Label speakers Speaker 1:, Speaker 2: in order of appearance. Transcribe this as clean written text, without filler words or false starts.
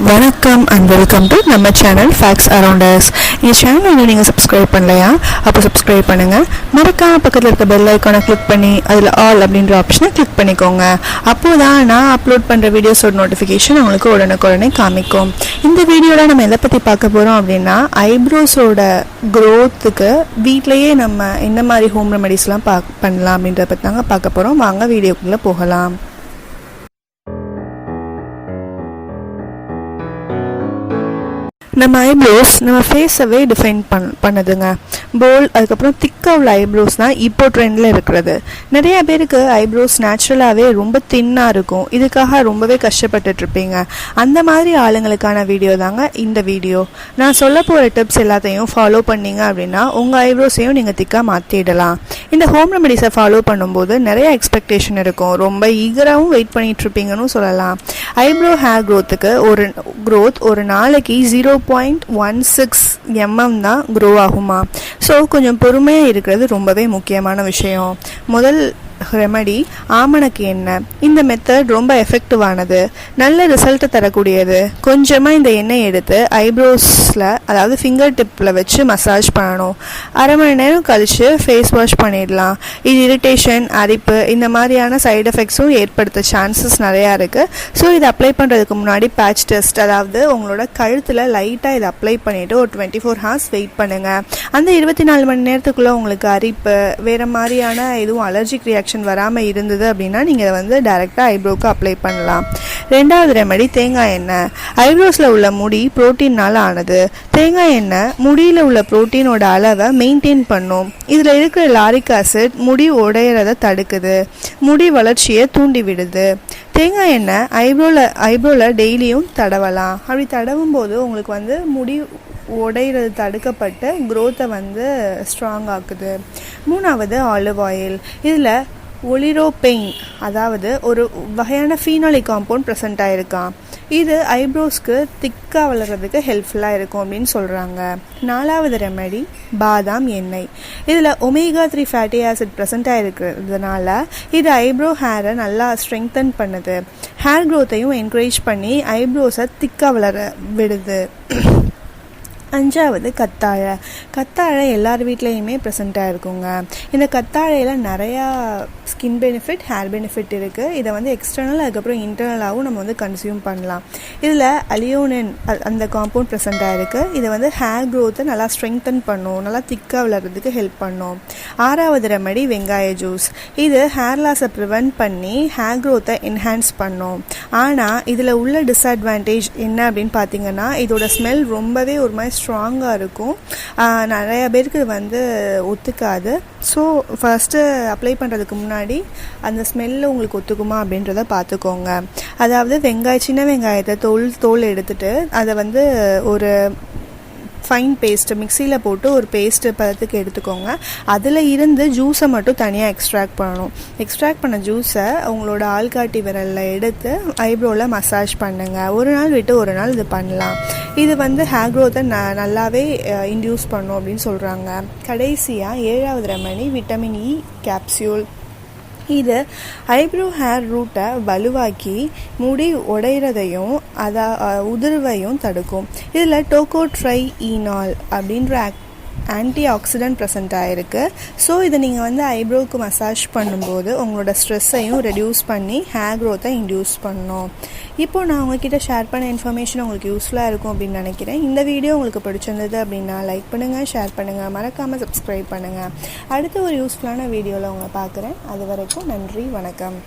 Speaker 1: வணக்கம் and welcome to நம்ம channel facts around us. இந்த சேனல் வந்து நீங்கள் சப்ஸ்கிரைப் பண்ணலையா? அப்போ சப்ஸ்கிரைப் பண்ணுங்கள். மறக்காம பக்கத்தில் இருக்க பெல் ஐக்கானை கிளிக் பண்ணி அதில் ஆல் அப்படின்ற ஆப்ஷனை கிளிக் பண்ணிக்கோங்க. அப்போது தான் நான் அப்லோட் பண்ணுற வீடியோஸோட நோட்டிஃபிகேஷன் உங்களுக்கு உடனுக்குடனே காமிக்கும். இந்த வீடியோவில் நம்ம எதை பற்றி பார்க்க போகிறோம் அப்படின்னா, ஐப்ரோஸோட க்ரோத்துக்கு வீட்டிலையே நம்ம என்ன மாதிரி ஹோம் ரெமெடிஸ்லாம் பண்ணலாம் அப்படின்றத பற்றி தாங்க பார்க்க போகிறோம். வாங்க வீடியோக்குள்ளே போகலாம். நம்ம ஐப்ரோஸ் நம்ம ஃபேஸவே டிஃபைன் பண்ணுதுங்க. போல்ட், அதுக்கப்புறம் திக்காக உள்ள ஐப்ரோஸ் தான் இப்போ ட்ரெண்டில் இருக்கிறது. நிறைய பேருக்கு ஐப்ரோஸ் நேச்சுரலாகவே ரொம்ப தின்னாக இருக்கும். இதுக்காக ரொம்பவே கஷ்டப்பட்டுட்ருப்பீங்க. அந்த மாதிரி ஆளுங்களுக்கான வீடியோ தாங்க இந்த வீடியோ. நான் சொல்ல போகிற டிப்ஸ் எல்லாத்தையும் ஃபாலோ பண்ணிங்க அப்படின்னா உங்கள் ஐப்ரோஸையும் நீங்கள் திக்காக மாற்றிடலாம். இந்த ஹோம் ரெமெடிஸை ஃபாலோ பண்ணும்போது நிறைய எக்ஸ்பெக்டேஷன் இருக்கும். ரொம்ப ஈகராகவும் வெயிட் பண்ணிகிட்ருப்பீங்கன்னு சொல்லலாம். ஐப்ரோ ஹேர் க்ரோத்துக்கு ஒரு நாளைக்கு 0.16 mm தான் க்ரோ ஆகுமா. ஸோ கொஞ்சம் பொறுமையாக இருக்கிறது ரொம்பவே முக்கியமான விஷயம். முதல் ரெமடி ஆமணக்கு எண்ணெய். இந்த மெத்தட் ரொம்ப எஃபெக்டிவானது, நல்ல ரிசல்ட்டை தரக்கூடியது. கொஞ்சமாக இந்த எண்ணெய் எடுத்து ஐப்ரோஸில், அதாவது ஃபிங்கர் டிப்பில் வச்சு மசாஜ் பண்ணணும். அரை மணி நேரம் கழித்து ஃபேஸ் வாஷ் பண்ணிடலாம். இது இரிட்டேஷன், அரிப்பு இந்த மாதிரியான சைடு எஃபெக்ட்ஸும் ஏற்படுத்த சான்சஸ் நிறையா இருக்குது. ஸோ இதை அப்ளை பண்ணுறதுக்கு முன்னாடி பேட்ச் டெஸ்ட், அதாவது உங்களோட கழுத்தில் லைட்டாக இதை அப்ளை பண்ணிவிட்டு ஒரு 24 hours வெயிட் பண்ணுங்கள். அந்த 24 மணி நேரத்துக்குள்ளே உங்களுக்கு அரிப்பு, வேறு மாதிரியான எதுவும் அலர்ஜிக் ரியாக்ஷன் வராமல் இருந்தது அப்படின்னா நீங்கள் வந்து டைரெக்டாக ஐப்ரோவுக்கு அப்ளை பண்ணலாம். ரெண்டாவது ரெமடி தேங்காய் எண்ணெய். ஐப்ரோஸில் உள்ள முடி புரோட்டீனால் ஆனது. தேங்காய் எண்ணெய் முடியில் உள்ள புரோட்டீனோட அளவை மெயின்டைன் பண்ணும். இதில் இருக்கிற லாரிக் ஆசிட் முடி உடையிறதை தடுக்குது, முடி வளர்ச்சியை தூண்டி விடுது. தேங்காய் எண்ணெய் ஐப்ரோவில் டெய்லியும் தடவலாம். அப்படி தடவும் போது உங்களுக்கு வந்து முடி உடையிறது தடுக்கப்பட்டு க்ரோத்தை வந்து ஸ்ட்ராங் ஆக்குது. மூணாவது ஆலிவ் ஆயில். இதில் ஒலிரோபெயின், அதாவது ஒரு வகையான ஃபீனாலிக் காம்பவுண்ட் ப்ரெசென்ட் ஆகிருக்கான். இது ஐப்ரோஸ்க்கு திக்காக வளர்கிறதுக்கு ஹெல்ப்ஃபுல்லாக இருக்கும் அப்படின்னு சொல்கிறாங்க. நாலாவது ரெமெடி பாதாம் எண்ணெய். இதில் ஒமேகா 3 ஃபேட்டி ஆசிட் ப்ரெசென்ட் ஆகிருக்கிறதுனால இது ஐப்ரோ ஹேரை நல்லா ஸ்ட்ரெங்தன் பண்ணுது. ஹேர் க்ரோத்தையும் என்கரேஜ் பண்ணி ஐப்ரோஸை திக்காக வளர விடுது. அஞ்சாவது கத்தாழை எல்லார் வீட்லேயுமே ப்ரெசென்ட்டாக இருக்குங்க. இந்த கத்தாழையில் நிறையா ஸ்கின் பெனிஃபிட், ஹேர் பெனிஃபிட் இருக்குது. இதை வந்து எக்ஸ்டர்னல், அதுக்கப்புறம் இன்டர்னலாகவும் நம்ம வந்து கன்சியூம் பண்ணலாம். இதில் அலியோனின் அந்த காம்பவுண்ட் ப்ரெசென்ட்டாக இருக்குது. இதை வந்து ஹேர் க்ரோத்தை நல்லா ஸ்ட்ரெங்தன் பண்ணும், நல்லா திக்காக வளர்கிறதுக்கு ஹெல்ப் பண்ணும். ஆறாவது ரெமடி வெங்காய ஜூஸ். இது ஹேர் லாஸை ப்ரிவென்ட் பண்ணி ஹேர் க்ரோத்தை என்ஹான்ஸ் பண்ணும். ஆனால் இதில் உள்ள டிஸ்அட்வான்டேஜ் என்ன அப்படின்னு பார்த்தீங்கன்னா, இதோட ஸ்மெல் ரொம்பவே ஒரு மாதிரி ஸ்ட்ராங்காக இருக்கும். நிறைய பேருக்கு வந்து ஒத்துக்காது. ஸோ ஃபஸ்ட்டு அப்ளை பண்ணுறதுக்கு முன்னாடி அந்த ஸ்மெல்லு உங்களுக்கு ஒத்துக்குமா அப்படின்றத பார்த்துக்கோங்க. அதாவது சின்ன வெங்காயத்தை தோல் எடுத்துட்டு அதை வந்து ஒரு ஃபைன் பேஸ்ட்டு மிக்சியில் போட்டு ஒரு பேஸ்ட்டு பதத்துக்கு எடுத்துக்கோங்க. அதில் இருந்து ஜூஸை மட்டும் தனியாக எக்ஸ்ட்ராக்ட் பண்ணணும். எக்ஸ்ட்ராக்ட் பண்ண ஜூஸை உங்களோட ஆள்காட்டி விரலில் எடுத்து ஐப்ரோவில் மசாஜ் பண்ணுங்கள். ஒரு நாள் விட்டு ஒரு நாள் இது பண்ணலாம். இது வந்து ஹேர் க்ரோத்தை நல்லாவே இன்டியூஸ் பண்ணும் அப்படின்னு சொல்கிறாங்க. கடைசியாக ஏழாவது ரெமடி விட்டமின் இ கேப்சியூல். இது ஐப்ரோ ஹேர் ரூட்டை வலுவாக்கி முடி உடையிறதையும் உதிர்வையும் தடுக்கும். இதில் டோகோட்ரைஈனால் அப்படின்ற ஆன்டி ஆக்சிடென்ட் ப்ரெசென்ட் ஆகிருக்கு. ஸோ இதை நீங்கள் வந்து ஐப்ரோவுக்கு மசாஜ் பண்ணும்போது உங்களோட ஸ்ட்ரெஸ்ஸையும் ரெடியூஸ் பண்ணி ஹேர் க்ரோத்தை இன்டியூஸ் பண்ணணும். இப்போது நான் உங்ககிட்ட ஷேர் பண்ண இன்ஃபர்மேஷன் உங்களுக்கு யூஸ்ஃபுல்லாக இருக்கும் அப்படின்னு நினைக்கிறேன். இந்த வீடியோ உங்களுக்கு பிடிச்சிருந்தது அப்படின்னா லைக் பண்ணுங்கள், ஷேர் பண்ணுங்கள், மறக்காமல் சப்ஸ்கிரைப் பண்ணுங்கள். அடுத்த ஒரு யூஸ்ஃபுல்லான வீடியோவில் உங்களை பார்க்குறேன். அது வரைக்கும் நன்றி, வணக்கம்.